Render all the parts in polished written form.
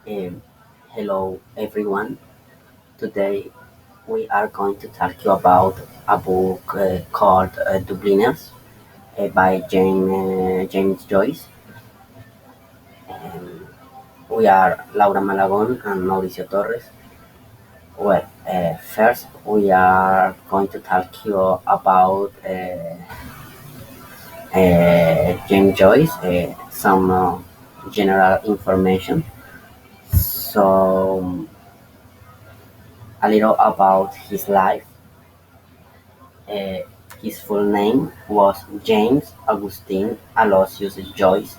Um, Hello everyone. Today we are going to talk you about a book called Dubliners by James Joyce. Um, we are Laura Malagón and Mauricio Torres. First we are going to talk you about James Joyce, some general information. So a little about his life. Uh, his full name was James Augustine Aloysius Joyce.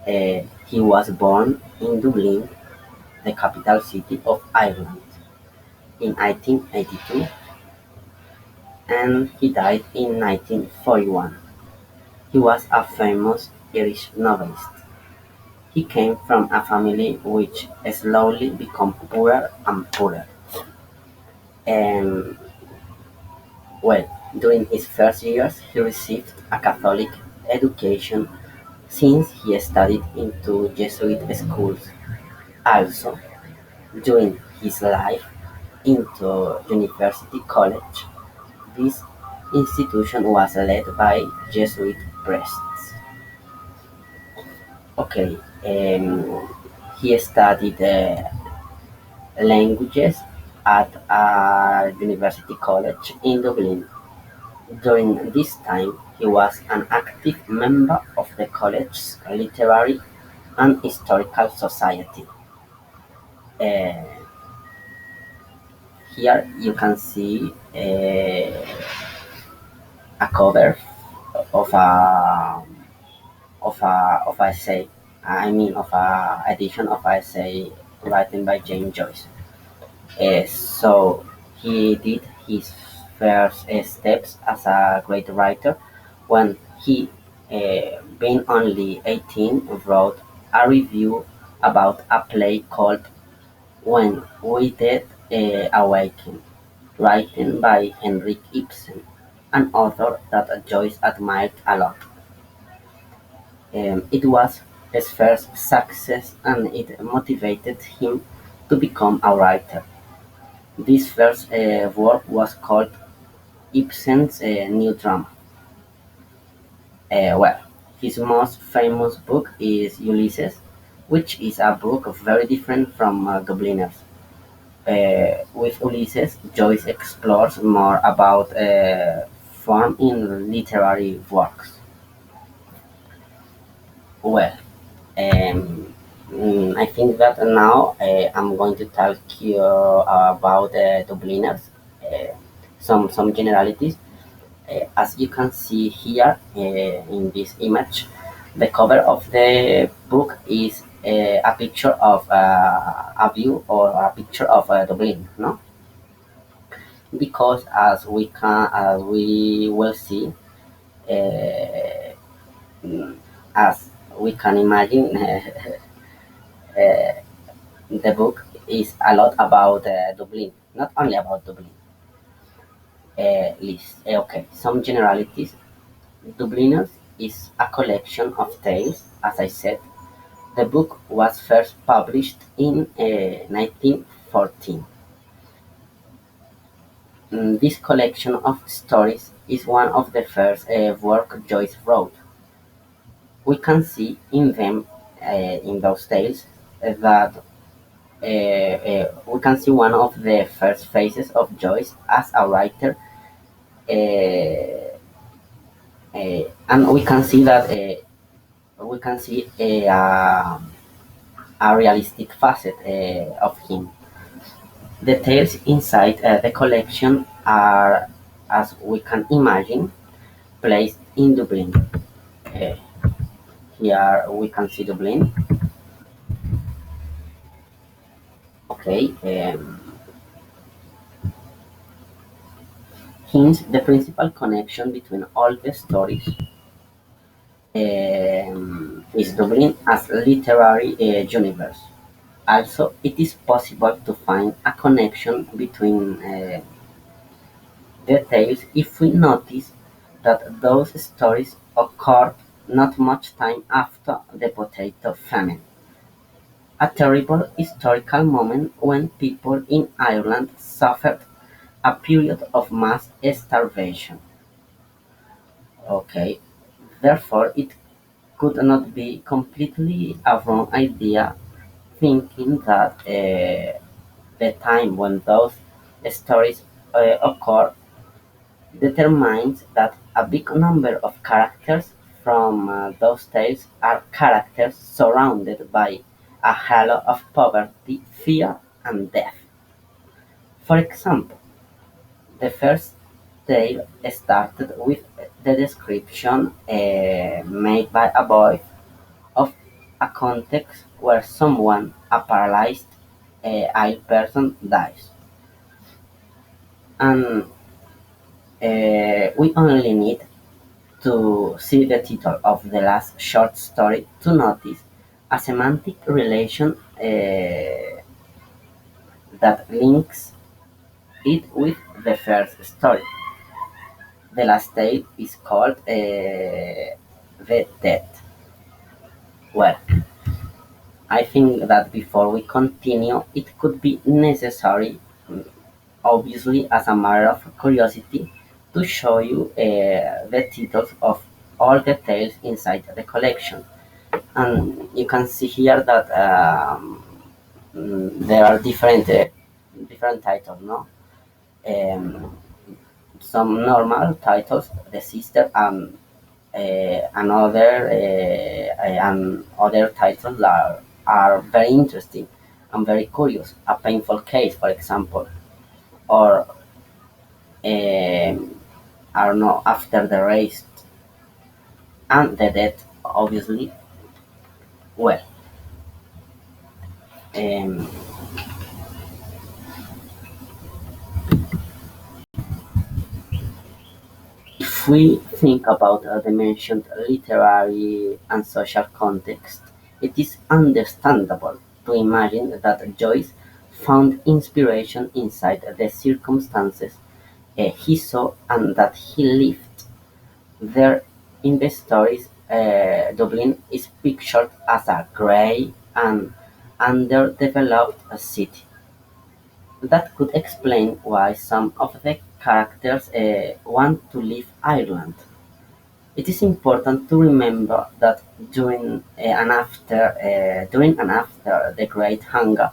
He was born in Dublin, the capital city of Ireland, in 1882, and he died in 1941. He was a famous Irish novelist. He came from a family which slowly became poorer and poorer. And well, during his first years, he received a Catholic education since he studied into Jesuit schools. Also, during his life into University College, this institution was led by Jesuit priests. Okay, he studied languages at a university college in Dublin. During this time, he was an active member of the college's literary and historical society. Uh, Here you can see a cover of a essay. I mean, of a edition of a essay written by James Joyce. So he did his first steps as a great writer when he, being only 18, wrote a review about a play called "When We Dead Awaken," written by Henrik Ibsen, an author that Joyce admired a lot. It was his first success and it motivated him to become a writer. This first work was called Ibsen's New Drama. Well, his most famous book is Ulysses, which is a book very different from Dubliners. With Ulysses, Joyce explores more about form in literary works. Well, um, I think that now I'm going to talk you about Dubliners, uh, some generalities. As you can see here in this image, the cover of the book is a picture of a view or a picture of Dublin, no? Because as we will see, uh, mm, as we can imagine, the book is a lot about Dublin, not only about Dublin. Okay, some generalities. Dubliners is a collection of tales, as I said. The book was first published in 1914. This collection of stories is one of the first work Joyce wrote. We can see in them, in those tales, that we can see one of the first phases of Joyce as a writer, uh, and we can see that we can see a realistic facet of him. The tales inside the collection are, as we can imagine, placed in Dublin. Uh, Here we can see Dublin. Okay. Hence, the principal connection between all the stories is Dublin as a literary universe. Also, it is possible to find a connection between the tales if we notice that those stories occurred not much time after the potato famine. a terrible historical moment when people in Ireland suffered a period of mass starvation. Okay, therefore it could not be completely a wrong idea thinking that the time when those stories occur determines that a big number of characters from those tales are characters surrounded by a halo of poverty, fear, and death. For example, the first tale started with the description made by a boy of a context where someone, a paralyzed ill person, dies. And we only need to see the title of the last short story to notice a semantic relation that links it with the first story. The last tale is called The Dead. Well, I think that before we continue, it could be necessary, obviously as a matter of curiosity, to show you the titles of all the tales inside the collection. And you can see here that there are different titles, no? Um, some normal titles, the sister, and and other titles are very interesting and very curious. A painful case, for example, or I don't know, after the race and the death, obviously. Well, um, if we think about the mentioned literary and social context, it is understandable to imagine that Joyce found inspiration inside the circumstances he saw and that he lived. There in the stories, Dublin is pictured as a grey and underdeveloped city. That could explain why some of the characters want to leave Ireland. It is important to remember that during and after the Great Hunger,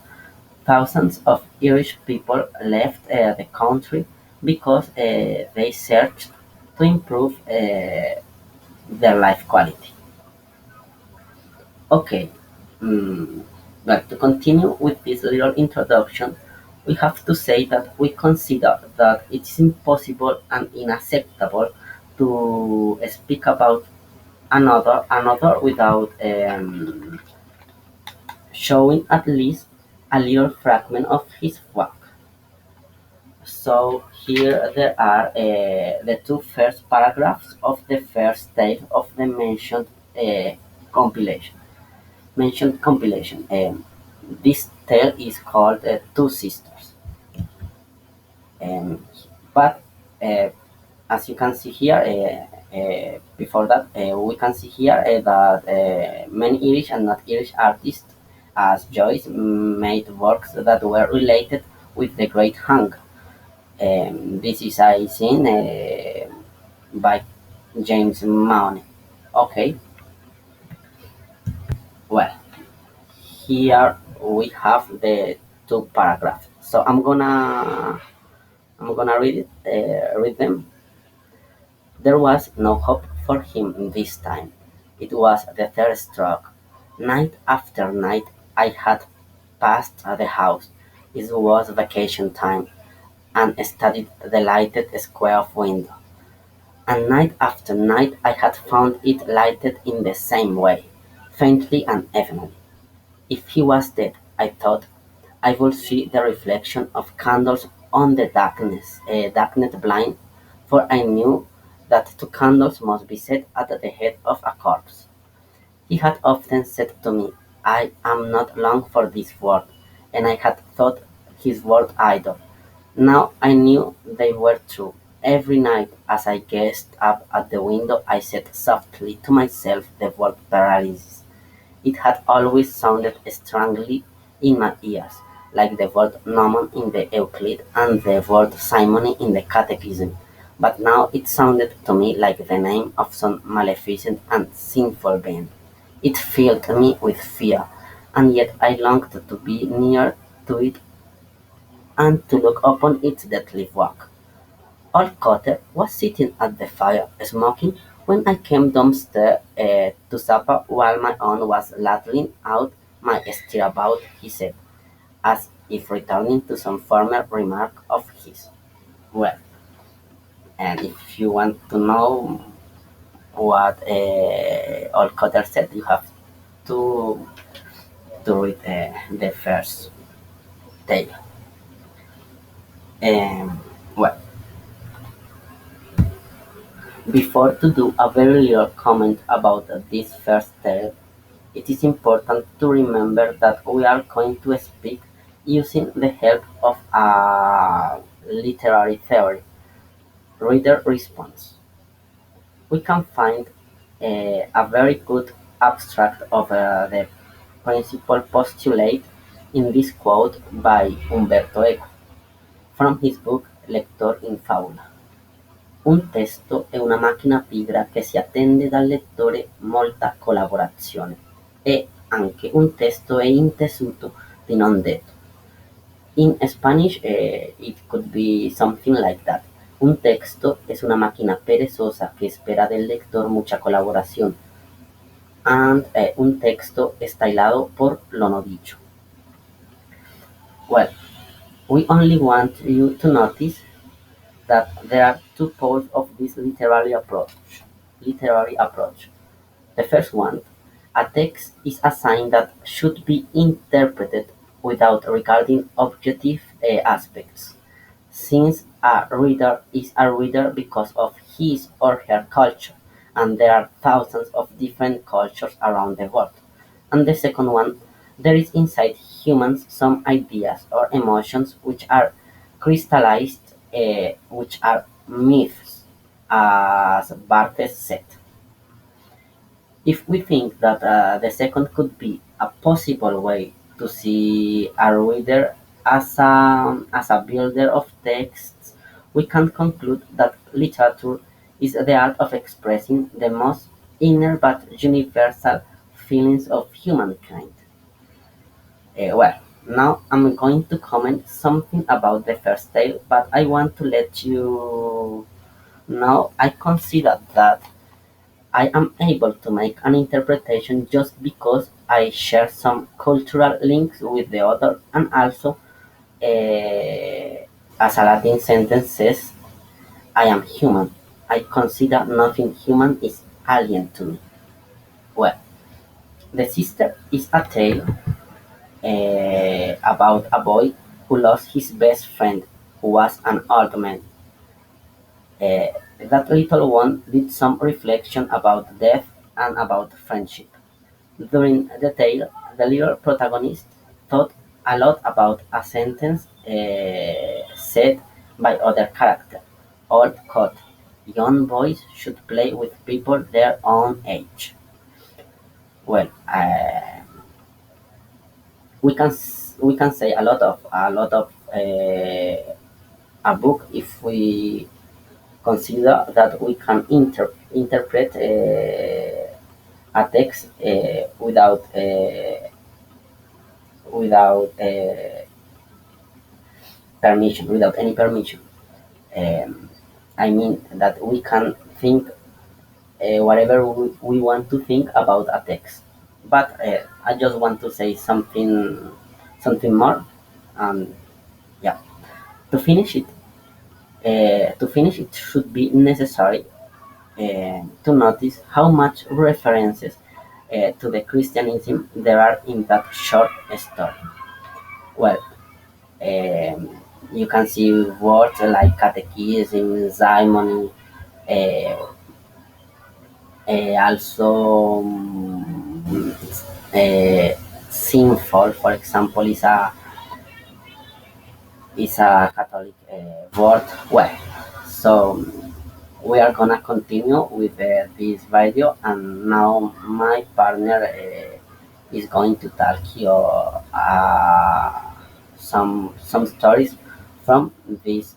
thousands of Irish people left the country because they searched to improve their life quality. Okay, mm, but to continue with this little introduction, we have to say that we consider that it is impossible and unacceptable to speak about another without showing at least a little fragment of his work. So here there are the two first paragraphs of the first tale of the uh, compilation. Mentioned compilation. This tale is called Two Sisters. Um, but as you can see here, before that, we can see here that many Irish and not Irish artists, as Joyce, made works that were related with the Great Hunger. This is a scene by James Mahoney. Okay, well, here we have the two paragraphs. So I'm gonna read them. There was no hope for him this time. It was the third stroke. Night after night I had passed the house. It was vacation time, and studied the lighted square of window. And night after night I had found it lighted in the same way, faintly and evenly. If he was dead, I thought, I would see the reflection of candles on the darkened blind, for I knew that two candles must be set at the head of a corpse. He had often said to me, I am not long for this world, and I had thought his word idle. Now I knew they were true. Every night, as I gazed up at the window, I said softly to myself the word paralysis. It had always sounded strangely in my ears, like the word gnomon in the Euclid and the word simony in the Catechism, but now it sounded to me like the name of some maleficent and sinful being. It filled me with fear, and yet I longed to be near to it and to look upon its deadly walk. Old Cotter was sitting at the fire, smoking, when I came downstairs to supper while my aunt was ladling out my stirabout, he said, as if returning to some former remark of his. Well, and if you want to know what Old Cotter said, you have to, to read the first tale. Um, well, before to do a very little comment about this first tale, it is important to remember that we are going to speak using the help of a literary theory, reader response. We can find a very good abstract of the principal postulate in this quote by Umberto Eco from his book Lector in Faula. Un testo è una macchina pigra che si attende dal lettore molta collaborazione. È anche un testo è intessuto di non detto. In Spanish, it could be something like that. Un texto es una máquina perezosa que espera del lector mucha colaboración. And un texto está hilado por lo no dicho. Well, we only want you to notice that there are two poles of this literary approach. Literary approach. The first one, a text is a sign that should be interpreted without regarding objective aspects, since a reader is a reader because of his or her culture, and there are thousands of different cultures around the world. And the second one, there is inside humans some ideas or emotions which are crystallized, which are myths, as Barthes said. If we think that the second could be a possible way to see a reader as a builder of texts, we can conclude that literature is the art of expressing the most inner but universal feelings of humankind. Well, now I'm going to comment something about the first tale, but I want to let you know I consider that I am able to make an interpretation just because I share some cultural links with the author, and also, as a Latin sentence says, I am human. I consider nothing human is alien to me. Well, The Sister is a tale about a boy who lost his best friend, who was an old man. Uh, that little one did some reflection about death and about friendship. During the tale, the little protagonist thought a lot about a sentence said by other character. Old cut. Young boys should play with people their own age. Well, we can say a lot of a book if we consider that we can interpret a text without permission, without any permission. Um, I mean that we can think whatever we want to think about a text. But I just want to say something more. Um, yeah, to finish it, it should be necessary to notice how much references to the Christianism there are in that short story. Well, um, you can see words like catechism, simony, uh, also uh, sinful, for example, is a Catholic word. Well, so we are gonna continue with this video, and now my partner is going to tell you some stories from this